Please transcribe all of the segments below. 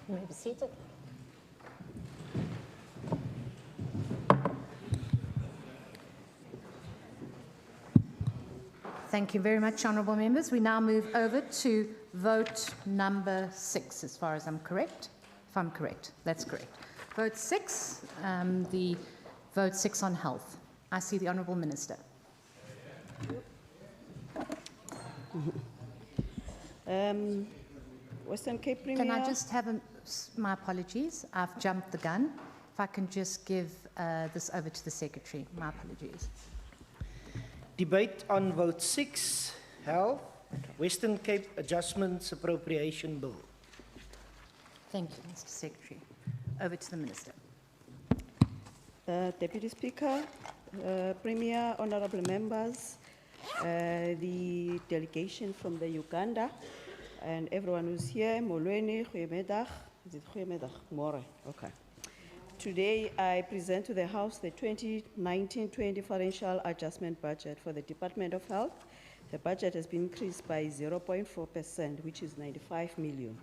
You may be seated. Thank you very much, honourable members. We now move over to vote number 6, as far as I'm correct. If I'm correct, that's correct. Vote 6, the vote 6 on health. I see the honourable minister. Western Cape Premier. Can I just have my apologies? I've jumped the gun. If I can just give this over to the secretary. My apologies. Debate on vote 6, health, Western Cape Adjustments Appropriation Bill. Thank you, Mr. Secretary. Over to the Minister. Deputy Speaker, Premier, honorable members, the delegation from the Uganda, and everyone who's here, Molweni, Goeiemiddag. Is it Goeiemiddag? More. Okay. Today, I present to the House the 2019-20 Financial Adjustment Budget for the Department of Health. The budget has been increased by 0.4%, which is 95 million.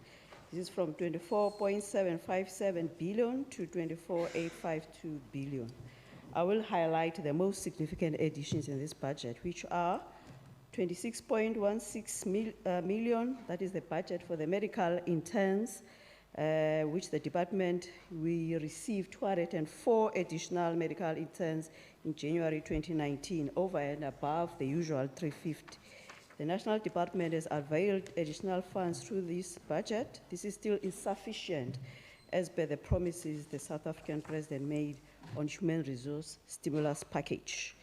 This is from 24.757 billion to 24.852 billion. I will highlight the most significant additions in this budget, which are 26.16 million, that is the budget for the medical interns, which the department, we received 204 additional medical interns in January 2019, over and above the usual 350. The National Department has availed additional funds through this budget. This is still insufficient as per the promises the South African President made on human resource stimulus package.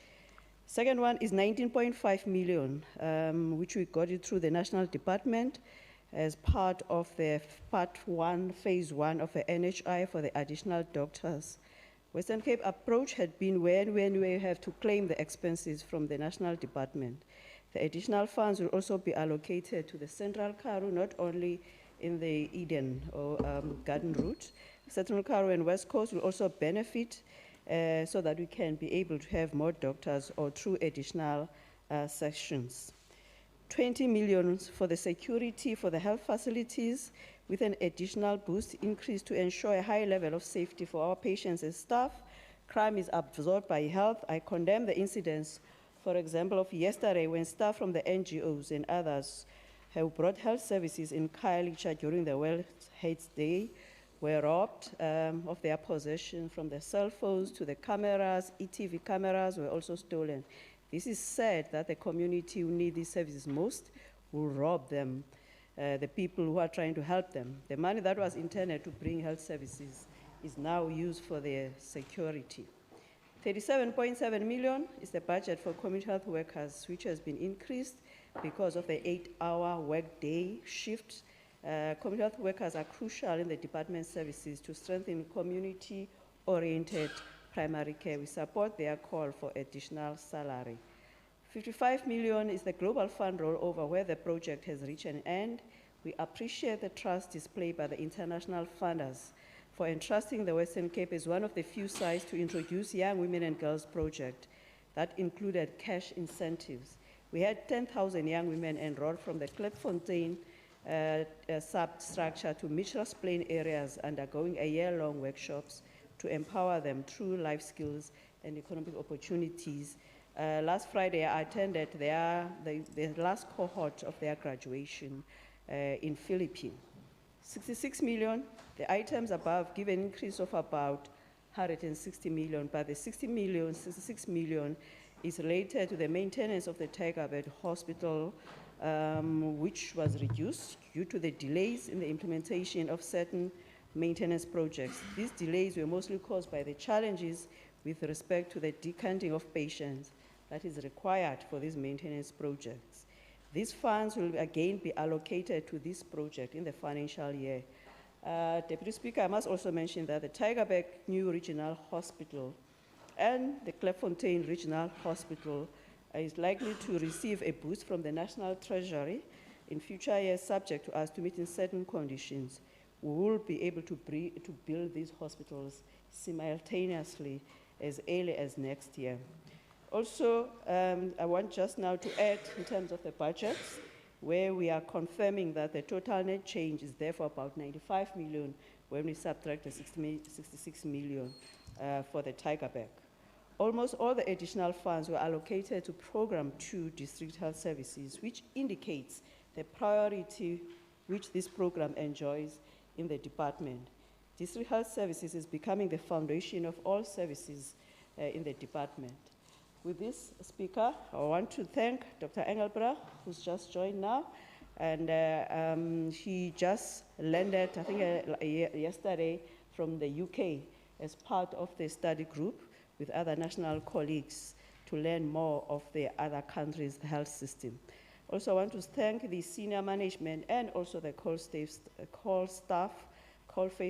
Second one is 19.5 million, which we got it through the National Department as part of the phase one of the NHI for the additional doctors. Western Cape approach had been when we have to claim the expenses from the National Department. The additional funds will also be allocated to the Central Karoo, not only in the Eden or Garden route. Central Karoo and West Coast will also benefit so that we can be able to have more doctors or through additional sections. 20 million for the security for the health facilities with an additional boost increase to ensure a high level of safety for our patients and staff. Crime is absorbed by health. I condemn the incidents, for example, of yesterday when staff from the NGOs and others who brought health services in Khayelitsha during the World AIDS Day were robbed of their possession, from the cell phones to the cameras. ETV cameras were also stolen. This is sad that the community who need these services most will rob them, the people who are trying to help them. The money that was intended to bring health services is now used for their security. 37.7 million is the budget for community health workers, which has been increased because of the 8-hour workday shift. Community health workers are crucial in the department services to strengthen community-oriented primary care. We support their call for additional salary. 55 million is the global fund rollover, where the project has reached an end. We appreciate the trust displayed by the international funders for entrusting the Western Cape as one of the few sites to introduce Young Women and Girls project that included cash incentives. We had 10,000 young women enrolled from the Klipfontein substructure to Mitchell's Plain areas, undergoing a year-long workshops to empower them through life skills and economic opportunities. Last Friday, I attended the last cohort of their graduation in Philippines. 66 million, the items above give an increase of about 160 million, but the 66 million is related to the maintenance of the Tygerberg Hospital, which was reduced due to the delays in the implementation of certain maintenance projects. These delays were mostly caused by the challenges with respect to the decanting of patients that is required for these maintenance projects. These funds will again be allocated to this project in the financial year. Deputy Speaker, I must also mention that the Tygerberg New Regional Hospital and the Klipfontein Regional Hospital is likely to receive a boost from the National Treasury in future years, subject to us to meeting certain conditions. We will be able to build these hospitals simultaneously as early as next year. Also, I want just now to add, in terms of the budgets, where we are confirming that the total net change is therefore about 95 million when we subtract the 66 million for the Tiger Bag. Almost all the additional funds were allocated to Program 2 District Health Services, which indicates the priority which this program enjoys in the department. District Health Services is becoming the foundation of all services in the department. With this, Speaker, I want to thank Dr. Engelbrecht, who's just joined now, and he just landed, I think, yesterday from the UK as part of the study group with other national colleagues to learn more of the other countries' health system. Also, I want to thank the senior management and also the coal-face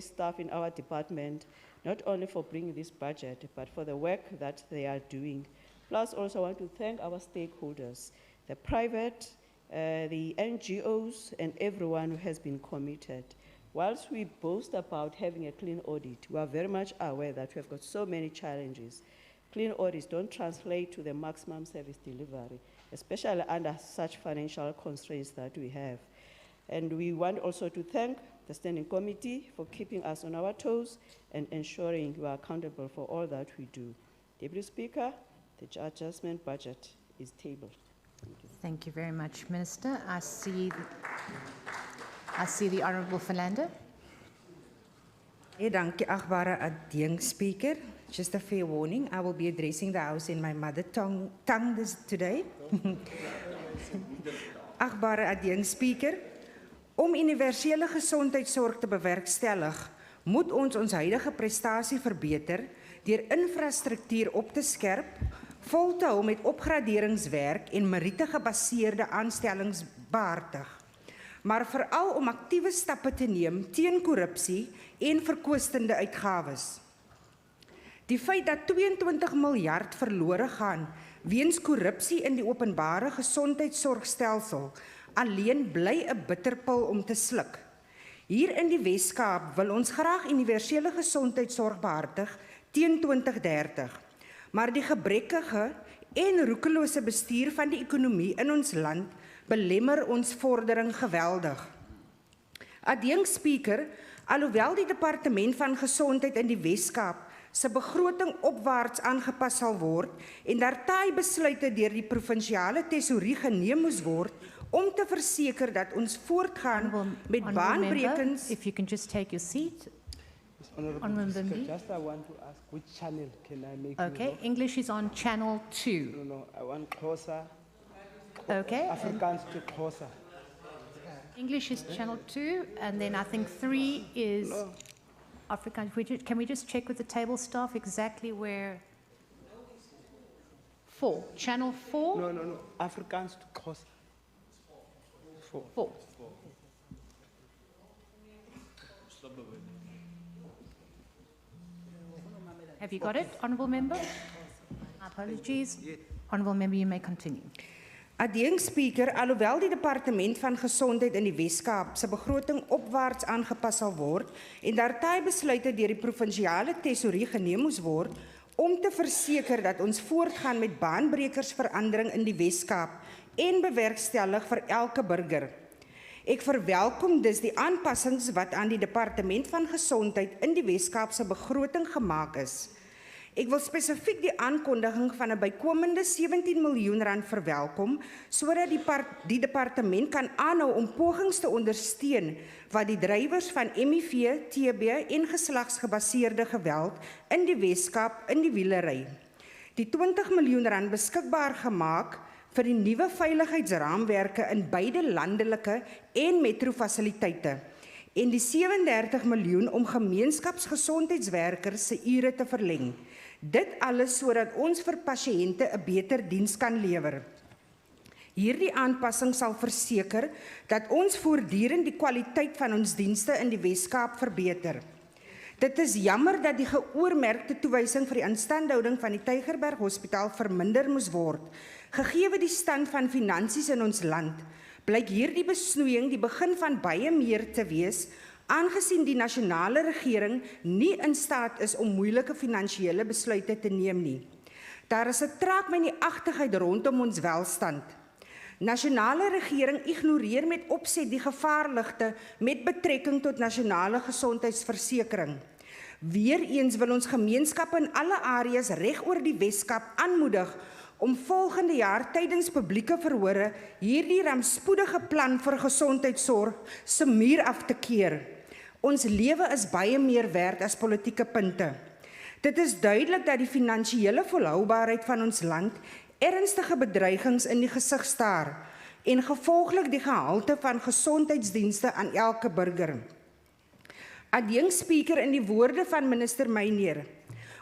staff in our department, not only for bringing this budget, but for the work that they are doing. Plus, also, I want to thank our stakeholders, the private, the NGOs, and everyone who has been committed. Whilst we boast about having a clean audit, we are very much aware that we have got so many challenges. Clean audits don't translate to the maximum service delivery, especially under such financial constraints that we have. And we want also to thank the Standing Committee for keeping us on our toes and ensuring we are accountable for all that we do. Deputy Speaker, the adjustment budget is tabled. Thank you. Thank you very much, Minister. I see the Honourable Philander. Dankie, agbare adjunct speaker. Just a fair warning, I will be addressing the House in my mother tongue today. Agbare adjunct speaker, om universele gesondheidsorg te bewerkstellig, moet ons huidige prestasie verbeter deur infrastruktuur op te skerp, vol te hou met opgraderingswerk en meriete gebaseerde aanstellings behartig, maar veral om aktiewe stappe te neem teen korrupsie en verkwistende uitgawes. Die feit dat 22 miljard verlore gaan weens korrupsie in die openbare gesondheidsorgstelsel alleen bly 'n bitterpil om te sluk. Hier in die Wes-Kaap wil ons graag universele gesondheidsorg behartig teen 2030, maar die gebrekkige en roekelose bestuur van die ekonomie in ons land belemmer ons vordering geweldig. Adjunct Speaker, alhoewel die Departement van Gesondheid in die Wes-Kaap se begroting opwaarts aangepas sal word en daartoe besluite deur die provinsiale tesourie geneem moes word om te verseker dat ons voortgaan met baanbrekings. If you can just take your seat. Honourable Member. Just I want to ask which channel can I make? Okay, English is on channel 2. No, I want closer. Okay. Afrikaans to closer. English is channel 2, and then I think 3 is Afrikaans. Can we just check with the table staff exactly where? 4. Channel 4? No. Afrikaans to closer. 4. Have you got it, Honourable Member? Apologies. Honourable Member, you may continue. Adjunct Speaker, alhoewel die Departement van Gesondheid in die Wes-Kaap se begroting opwaarts aangepas sal word en daartoe besluite deur die provinsiale tesourie geneem moes word om te verseker dat ons voortgaan met baanbrekersverandering in die Wes-Kaap en bewerkstellig vir elke burger. Ek verwelkom dus die aanpassings wat aan die Departement van Gesondheid in die Wes-Kaap se begroting gemaak is. Ek wil spesifiek die aankondiging van 'n bykomende R17 miljoen verwelkom, sodat die departement kan aanhou om pogings te ondersteun wat die drywers van HIV, TB en geslagsgebaseerde geweld in die Wes-Kaap in die wielery. Die R20 miljoen beskikbaar gemaak vir die nuwe veiligheidsraamwerke in beide landelike en metrofasiliteite en die R37 miljoen om gemeenskapsgesondheidswerkers se ure te verleng. Dit alles sodat ons vir pasiënte 'n beter diens kan lewer. Hierdie aanpassing sal verseker dat ons voortdurend die kwaliteit van ons dienste in die Wes-Kaap verbeter. Dit is jammer dat die geoormerkte toewysing vir die instandhouding van die Tygerberg Hospitaal verminder moes word. Gegee die stand van finansies in ons land, blyk hierdie besnoeiing die begin van baie meer te wees, aangesien die nasionale regering nie in staat is om moeilike finansiële besluite te neem nie. Daar is 'n traagmenigtigheid rondom ons welstand. Nasionale regering ignoreer met opset die gevaarligte met betrekking tot nasionale gesondheidsversekering. Weereens wil ons gemeenskappe in alle areas reg oor die Weskaap aanmoedig om volgende jaar tydens publieke verhore hierdie rampspoedige plan vir gesondheidsorg se muur af te keer. Ons lewe is baie meer werd as politieke punte. Dit is duidelik dat die finansiële volhoubaarheid van ons land ernstige bedreigings in die gesig staar en gevolglik die gehalte van gesondheidsdienste aan elke burger. Adjunkspreker in die woorde van minister Meyer.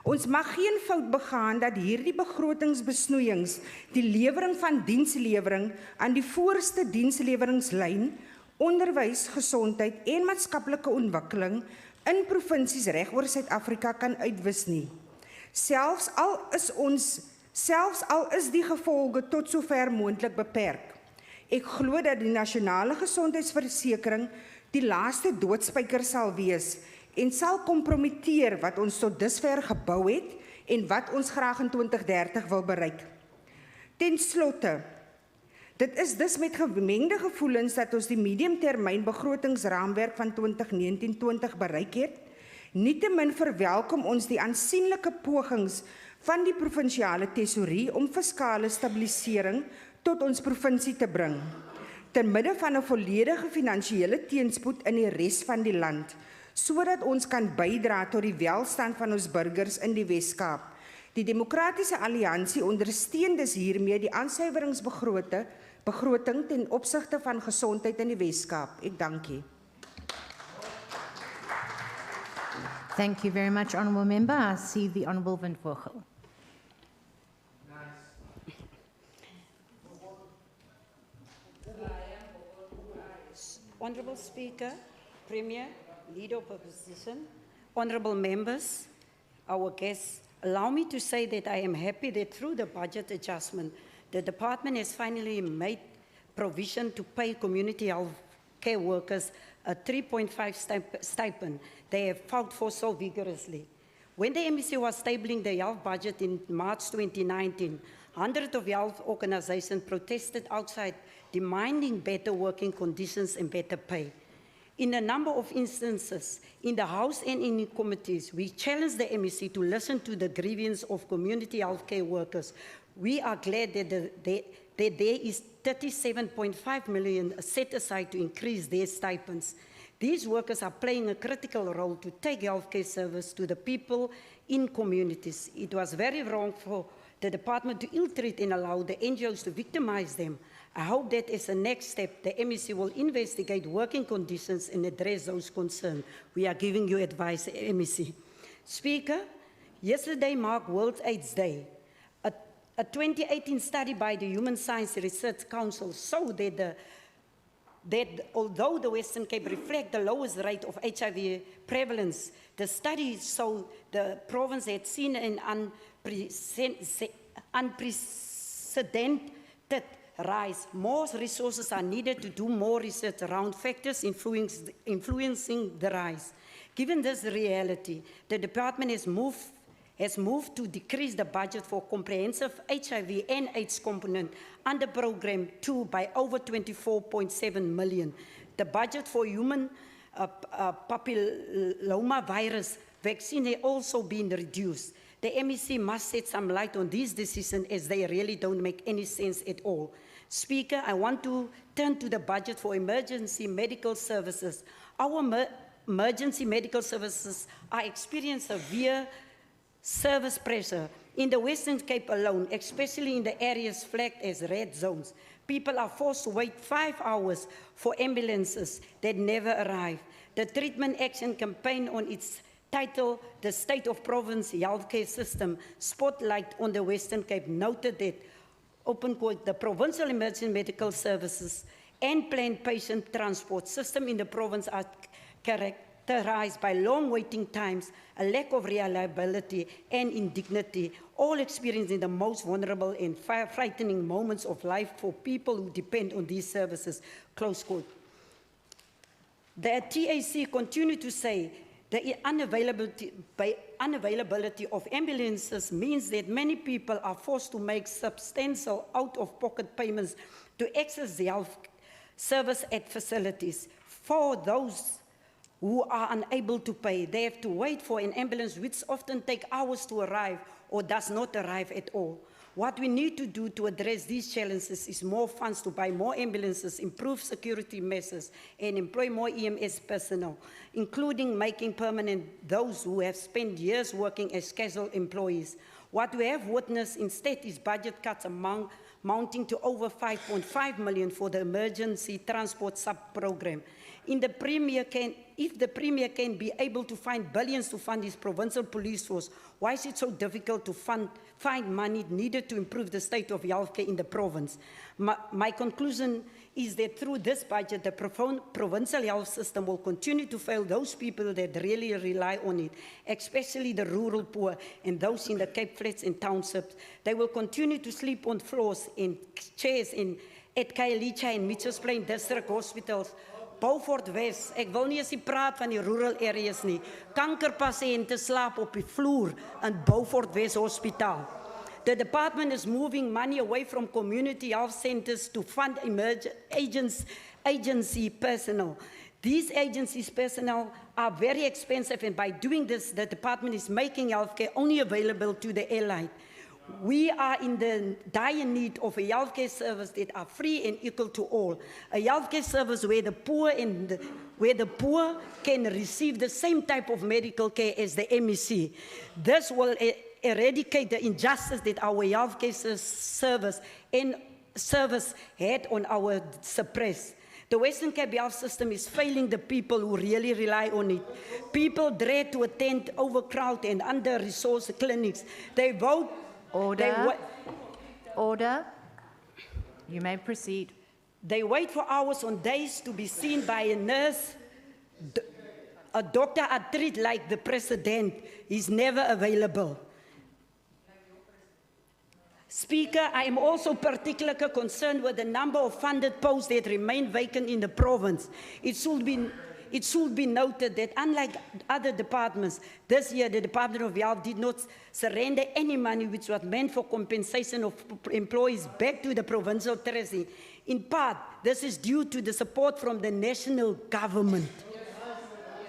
Ons mag geen fout begaan dat hierdie begrotingsbesnoeiings die lewering van dienslewering aan die voorste diensleweringslyn, onderwys, gesondheid en maatskaplike ontwikkeling in provinsies reg oor Suid-Afrika kan uitwis nie. Selfs al is die gevolge tot sover moontlik beperk. Ek glo dat die nasionale gesondheidsversekering die laaste doodspyker sal wees en sal kompromiteer wat ons tot dusver gebou het en wat ons graag in 2030 wil bereik. Ten slotte, dit is dus met gemengde gevoelens dat ons die mediumtermyn begrotingsraamwerk van 2019-20 bereik het. Nietemin verwelkom ons die aansienlike pogings van die provinsiale tesourie om fiskale stabilisering tot ons provinsie te bring, ter midde van 'n volledige finansiële teenspoed in die res van die land, sodat ons kan bydra tot die welstand van ons burgers in die Weskaap. Die Demokratiese Alliansie ondersteun dus hiermee die aansuiveringsbegroting ten opsigte van gesondheid in die Weskaap. Ek dank u. Thank you very much, Honourable Member. I see the Honourable Van Vogel. Honourable Speaker, Premier, Leader of Opposition, Honourable Members, our guests, allow me to say that I am happy that through the budget adjustment, the Department has finally made provision to pay community health care workers a 3.5 stipend they have fought for so vigorously. When the MEC was tabling the health budget in March 2019, hundreds of health organizations protested outside demanding better working conditions and better pay. In a number of instances, in the House and in the committees, we challenged the MEC to listen to the grievance of community healthcare workers. We are glad that there is 37.5 million set aside to increase their stipends. These workers are playing a critical role to take healthcare service to the people in communities. It was very wrong for the department to ill-treat and allow the NGOs to victimize them. I hope that as a next step, the MEC will investigate working conditions and address those concerns. We are giving you advice, MEC. Speaker, yesterday marked World AIDS Day. A 2018 study by the Human Science Research Council showed that although the Western Cape reflects the lowest rate of HIV prevalence, the study showed the province had seen an unprecedented rise. More resources are needed to do more research around factors influencing the rise. Given this reality, the department has moved to decrease the budget for comprehensive HIV and AIDS component under Program 2 by over 24.7 million. The budget for human papillomavirus vaccine has also been reduced. The MEC must shed some light on these decisions as they really don't make any sense at all. Speaker, I want to turn to the budget for emergency medical services. Our emergency medical services are experiencing severe service pressure. In the Western Cape alone, especially in the areas flagged as red zones, people are forced to wait 5 hours for ambulances that never arrive. The Treatment Action Campaign on its title, The State of Province Healthcare System, Spotlight on the Western Cape, noted that, open quote, the provincial emergency medical services and planned patient transport system in the province are characterized by long waiting times, a lack of reliability and indignity, all experiencing the most vulnerable and frightening moments of life for people who depend on these services, close quote. The TAC continue to say the unavailability unavailability of ambulances means that many people are forced to make substantial out-of-pocket payments to access the health service at facilities. For those who are unable to pay, they have to wait for an ambulance, which often takes hours to arrive or does not arrive at all. What we need to do to address these challenges is more funds to buy more ambulances, improve security measures, and employ more EMS personnel, including making permanent those who have spent years working as casual employees. What we have witnessed instead is budget cuts amounting to over 5.5 million for the emergency transport sub-program. If the Premier can be able to find billions to fund his provincial police force, why is it so difficult to find money needed to improve the state of healthcare in the province? My conclusion is that through this budget, the provincial health system will continue to fail those people that really rely on it, especially the rural poor and those in the Cape Flats and townships. They will continue to sleep on floors and chairs at Khayelitsha and Mitchells Plain district hospitals. Beaufort West, ek wil nie as jy praat van die rural areas nie. Kankerpasiënte slaap op die vloer in Beaufort West Hospitaal. The department is moving money away from community health centers to fund agency personnel. These agencies personnel are very expensive, and by doing this, the department is making healthcare only available to the elite. We are in the dire need of a healthcare service that are free and equal to all. A healthcare service where the poor can receive the same type of medical care as the MEC. This will eradicate the injustice that our healthcare service had on our suppressed. The Western Cape health system is failing the people who really rely on it. People dread to attend overcrowded and under-resourced clinics. They vote. Order. You may proceed. They wait for hours on days to be seen by a nurse, a doctor, a treat like the president is never available. Speaker, I am also particularly concerned with the number of funded posts that remain vacant in the province. It should be noted that unlike other departments, this year the Department of Health did not surrender any money which was meant for compensation of employees back to the provincial treasury. In part, this is due to the support from the national government,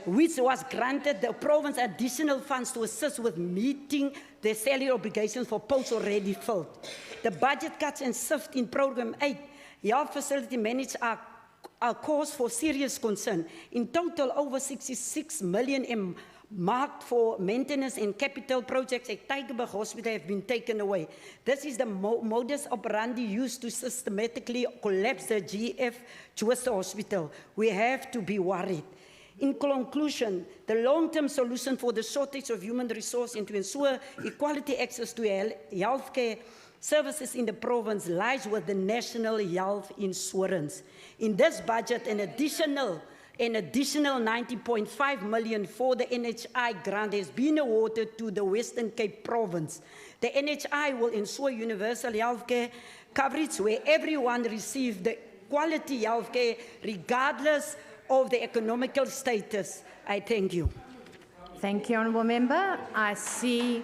which was granted the province additional funds to assist with meeting their salary obligations for posts already filled. The budget cuts and shift in Program 8, health facility managers are cause for serious concern. In total, over 66 million marked for maintenance and capital projects at Tygerberg Hospital have been taken away. This is the modus operandi used to systematically collapse the GF Chooster Hospital. We have to be worried. In conclusion, the long-term solution for the shortage of human resource and to ensure equality access to healthcare services in the province lies with the National Health Insurance. In this budget, an additional 90.5 million for the NHI grant has been awarded to the Western Cape province. The NHI will ensure universal healthcare coverage where everyone receives the quality healthcare regardless of the economical status. I thank you. Thank you, Honourable Member. I see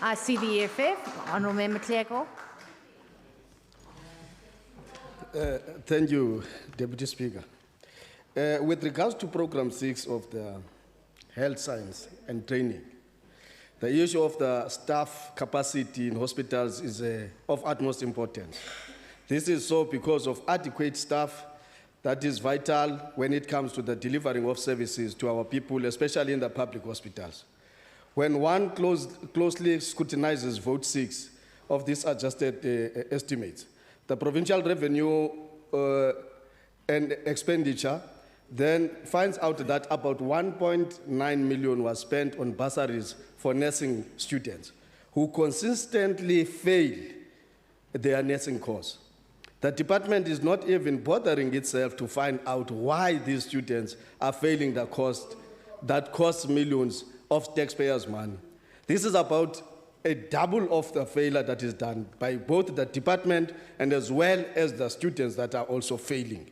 the EFF. Honourable Member Clerko. Thank you, Deputy Speaker. With regards to Program 6 of the Health Science and Training, the issue of the staff capacity in hospitals is of utmost importance. This is so because of adequate staff that is vital when it comes to the delivering of services to our people, especially in the public hospitals. When one closely scrutinizes Vote 6 of this adjusted estimates, the provincial revenue and expenditure then finds out that about 1.9 million was spent on bursaries for nursing students who consistently fail their nursing course. The department is not even bothering itself to find out why these students are failing the course that costs millions of taxpayers' money. This is about a double of the failure that is done by both the department and as well as the students that are also failing.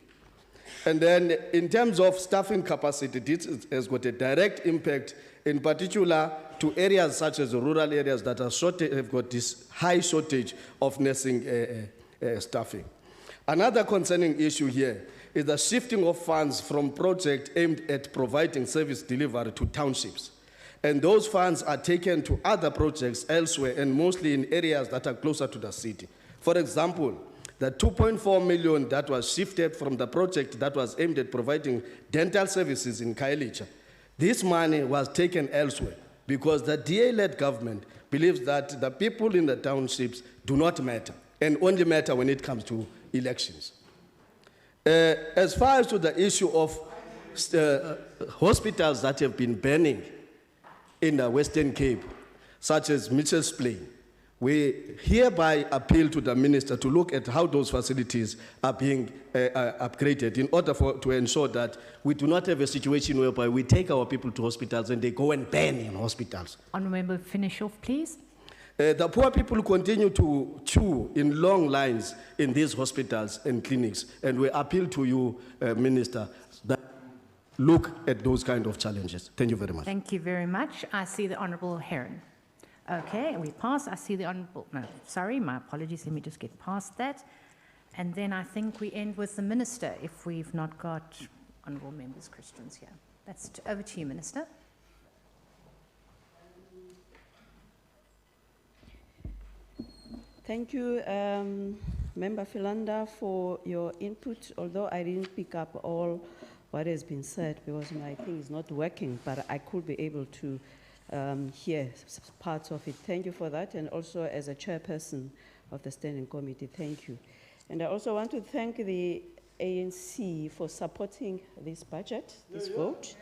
And then in terms of staffing capacity, this has got a direct impact, in particular to areas such as the rural areas that are have got this high shortage of nursing staffing. Another concerning issue here is the shifting of funds from projects aimed at providing service delivery to townships. And those funds are taken to other projects elsewhere and mostly in areas that are closer to the city. For example, the 2.4 million that was shifted from the project that was aimed at providing dental services in Kailicha, this money was taken elsewhere because the DA-led government believes that the people in the townships do not matter and only matter when it comes to elections. As far as to the issue of hospitals that have been burning in the Western Cape, such as Mitchell's Plain, we hereby appeal to the minister to look at how those facilities are being upgraded in order to ensure that we do not have a situation whereby we take our people to hospitals and they go and burn in hospitals. Honourable Member, finish off, please. The poor people continue to queue in long lines in these hospitals and clinics, and we appeal to you, Minister, that look at those kind of challenges. Thank you very much. Thank you very much. I see the Honourable Heron. Okay, we pass. I see the Honourable, no, sorry, my apologies. Let me just get past that. And then I think we end with the Minister if we've not got Honourable Members' questions here. That's over to you, Minister. Thank you, Member Philanda, for your input, although I didn't pick up all what has been said because my thing is not working, but I could be able to hear parts of it. Thank you for that, and also as a chairperson of the Standing Committee, thank you. And I also want to thank the ANC for supporting this budget, this vote.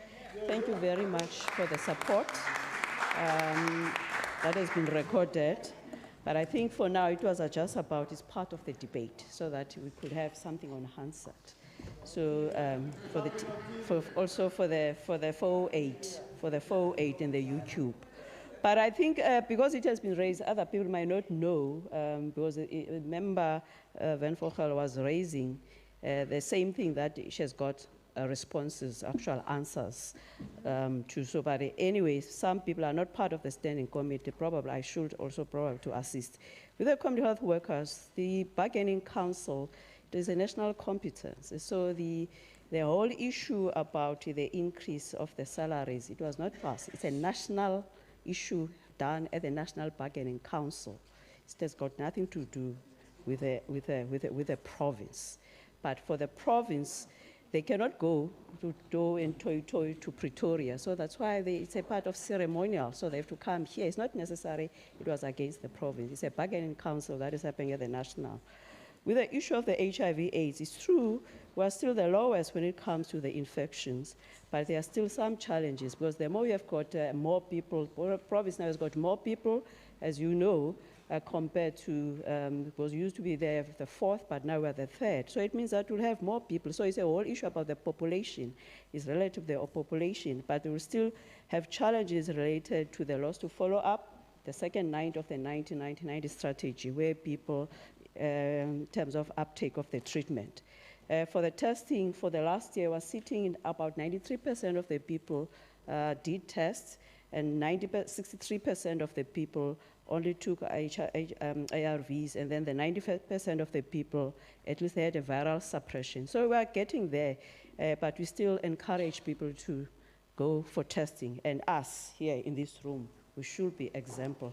Thank you very much for the support that has been recorded. But I think for now it was just about, it's part of the debate so that we could have something on Hansard. So also for the 408 and the YouTube. But I think because it has been raised, other people might not know, because member Van Vogel was raising the same thing that she has got responses, actual answers to. So, but anyway, some people are not part of the standing committee. Probably I should also probably to assist. With the community health workers, the bargaining council, there is a national competence. So the whole issue about the increase of the salaries, it was not passed. It's a national issue done at the National Bargaining Council. It has got nothing to do with the province. But for the province, they cannot go to Do and Toy to Pretoria. So that's why it's a part of ceremonial. So they have to come here. It's not necessary it was against the province. It's a bargaining council that is happening at the national. With the issue of the HIV/AIDS, it's true, we're still the lowest when it comes to the infections, but there are still some challenges because the more you have got more people, province now has got more people, as you know, compared to, because used to be there the fourth, but now we're the third. So it means that we'll have more people. So it's a whole issue about the population. It's relative to the population, but we will still have challenges related to the loss to follow up, the second night of the 1990 strategy, where people, in terms of uptake of the treatment. For the testing, for the last year, was sitting in about 93% of the people did tests, and 63% of the people only took ARVs, and then the 95% of the people, at least they had a viral suppression. So we are getting there, but we still encourage people to go for testing, and us here in this room, we should be example.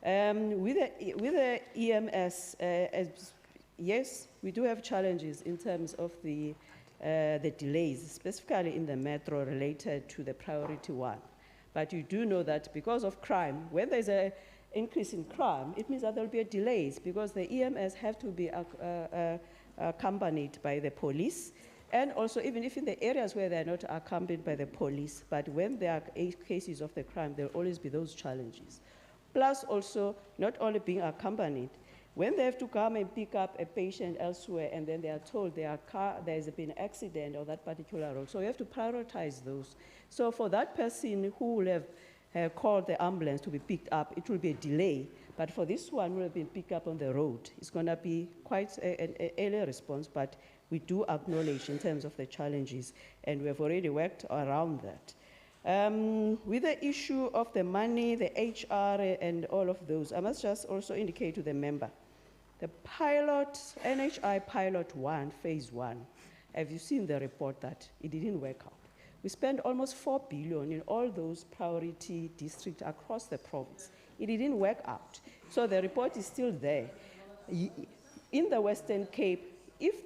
With the EMS, yes, we do have challenges in terms of the delays, specifically in the metro related to the priority one. But you do know that because of crime, when there's an increase in crime, it means that there'll be delays because the EMS have to be accompanied by the police. And also, even if in the areas where they're not accompanied by the police, but when there are cases of the crime, there'll always be those challenges. Plus also, not only being accompanied, when they have to come and pick up a patient elsewhere and then they are told there's been an accident or that particular road, so you have to prioritize those. So for that person who will have called the ambulance to be picked up, it will be a delay. But for this one, will have been picked up on the road. It's going to be quite an early response, but we do acknowledge in terms of the challenges, and we have already worked around that. With the issue of the money, the HR, and all of those, I must just also indicate to the member, the pilot, NHI Pilot 1, Phase 1, have you seen the report that it didn't work out? We spent almost 4 billion in all those priority districts across the province. It didn't work out. So the report is still there. In the Western Cape, if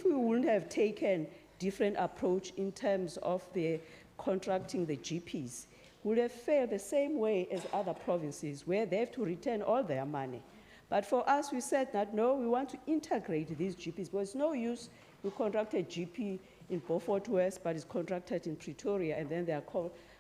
we wouldn't have taken different approach in terms of the contracting the GPs, would have fared the same way as other provinces where they have to return all their money. But for us, we said that no, we want to integrate these GPs, because it's no use we contract a GP in Beaufort West, but it's contracted in Pretoria, and then they are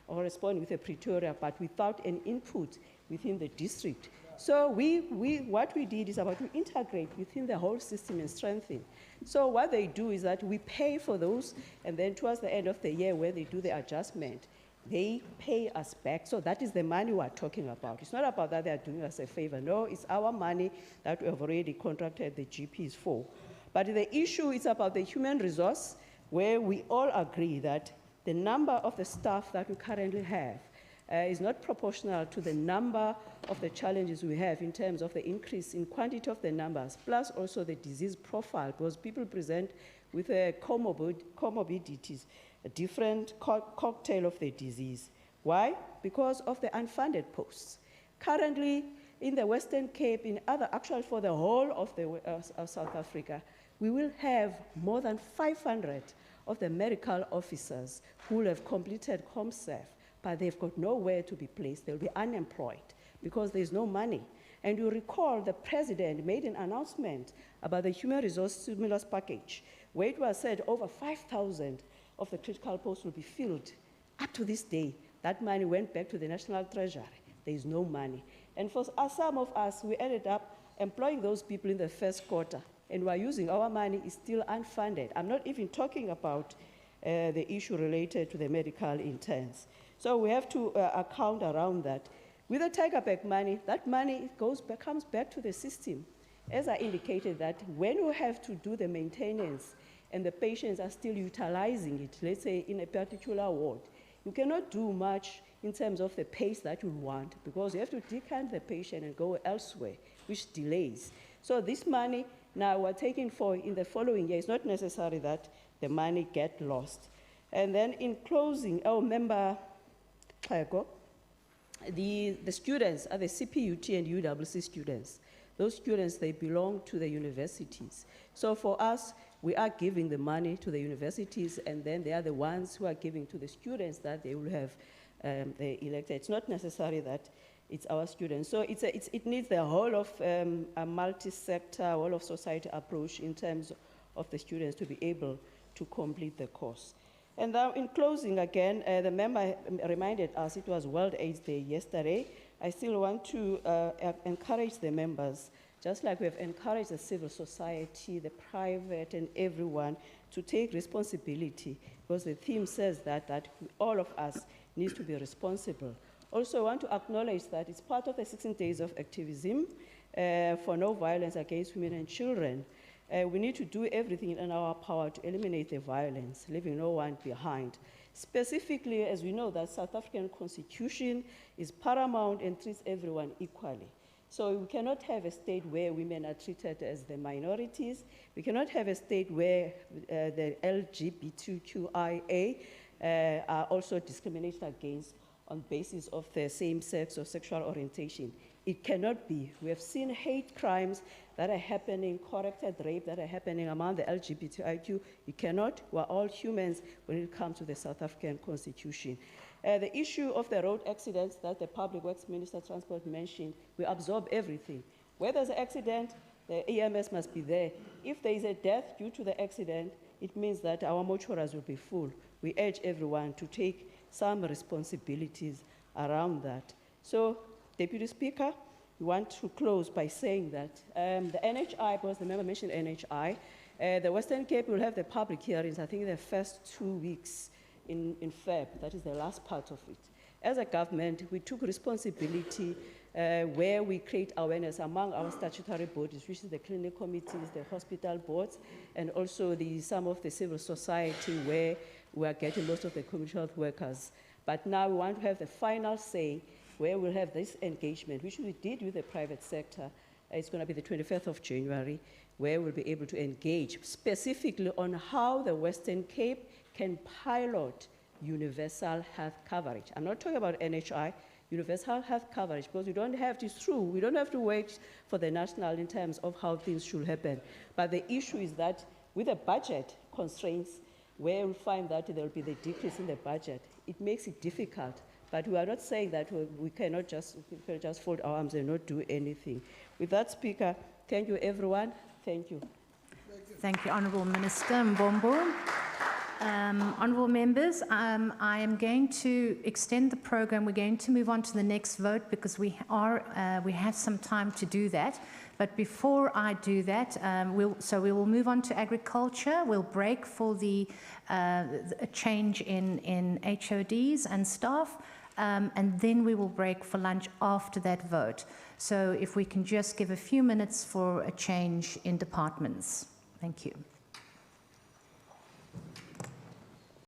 corresponding with Pretoria, but without an input within the district. So what we did is about to integrate within the whole system and strengthen. So what they do is that we pay for those, and then towards the end of the year where they do the adjustment, they pay us back. So that is the money we are talking about. It's not about that they are doing us a favor. No, it's our money that we have already contracted the GPs for. But the issue is about the human resource, where we all agree that the number of the staff that we currently have is not proportional to the number of the challenges we have in terms of the increase in quantity of the numbers, plus also the disease profile, because people present with comorbidities, a different cocktail of the disease. Why? Because of the unfunded posts. Currently, in the Western Cape, actually for the whole of South Africa, we will have more than 500 of the medical officers who will have completed ComServe, but they've got nowhere to be placed. They'll be unemployed because there's no money. And you recall the president made an announcement about the human resource stimulus package, where it was said over 5,000 of the critical posts will be filled. Up to this day, that money went back to the National Treasury. There is no money. And for some of us, we ended up employing those people in the first quarter, and we're using our money is still unfunded. I'm not even talking about the issue related to the medical interns. So we have to account around that. With the Tiger Back money, that money comes back to the system. As I indicated, that when you have to do the maintenance and the patients are still utilizing it, let's say in a particular ward, you cannot do much in terms of the pace that you want, because you have to decant the patient and go elsewhere, which delays. So this money now we're taking for in the following year. It's not necessary that the money get lost. And then in closing, our member, the students are the CPUT and UWC students. Those students, they belong to the universities. So for us, we are giving the money to the universities, and then they are the ones who are giving to the students that they will have they elected. It's not necessary that it's our students. So it needs the whole of a multi-sector, whole of society approach in terms of the students to be able to complete the course. And now in closing again, the member reminded us it was World AIDS Day yesterday. I still want to encourage the members, just like we have encouraged the civil society, the private and everyone to take responsibility, because the theme says that all of us need to be responsible. Also, I want to acknowledge that it's part of the 16 days of activism for no violence against women and children. We need to do everything in our power to eliminate the violence, leaving no one behind. Specifically, as we know that South African Constitution is paramount and treats everyone equally. So we cannot have a state where women are treated as the minorities. We cannot have a state where the LGBTQIA are also discriminated against on basis of their same sex or sexual orientation. It cannot be. We have seen hate crimes that are happening, corrected rape that are happening among the LGBTIQ. It cannot. We're all humans when it comes to the South African Constitution. The issue of the road accidents that the Public Works Minister Transport mentioned, we absorb everything. Where there's an accident, the EMS must be there. If there is a death due to the accident, it means that our mortuaries will be full. We urge everyone to take some responsibilities around that. So, Deputy Speaker, we want to close by saying that the NHI, because the member mentioned NHI, the Western Cape will have the public hearings, I think the first 2 weeks in Feb. That is the last part of it. As a government, we took responsibility where we create awareness among our statutory bodies, which is the clinic committees, the hospital boards, and also some of the civil society where we are getting most of the community health workers. But now we want to have the final say where we'll have this engagement, which we did with the private sector. It's going to be the 25th of January, where we'll be able to engage specifically on how the Western Cape can pilot universal health coverage. I'm not talking about NHI, universal health coverage, because we don't have to wait for the national in terms of how things should happen. But the issue is that with the budget constraints, where we find that there will be the decrease in the budget, it makes it difficult. But we are not saying that we cannot just fold our arms and not do anything. With that, Speaker, thank you, everyone. Thank you. Thank you, Honourable Minister Mbombo. Honourable members, I am going to extend the program. We're going to move on to the next vote because we have some time to do that. But before I do that, we will move on to agriculture. We'll break for a change in HODs and staff, and then we will break for lunch after that vote. So if we can just give a few minutes for a change in departments. Thank you.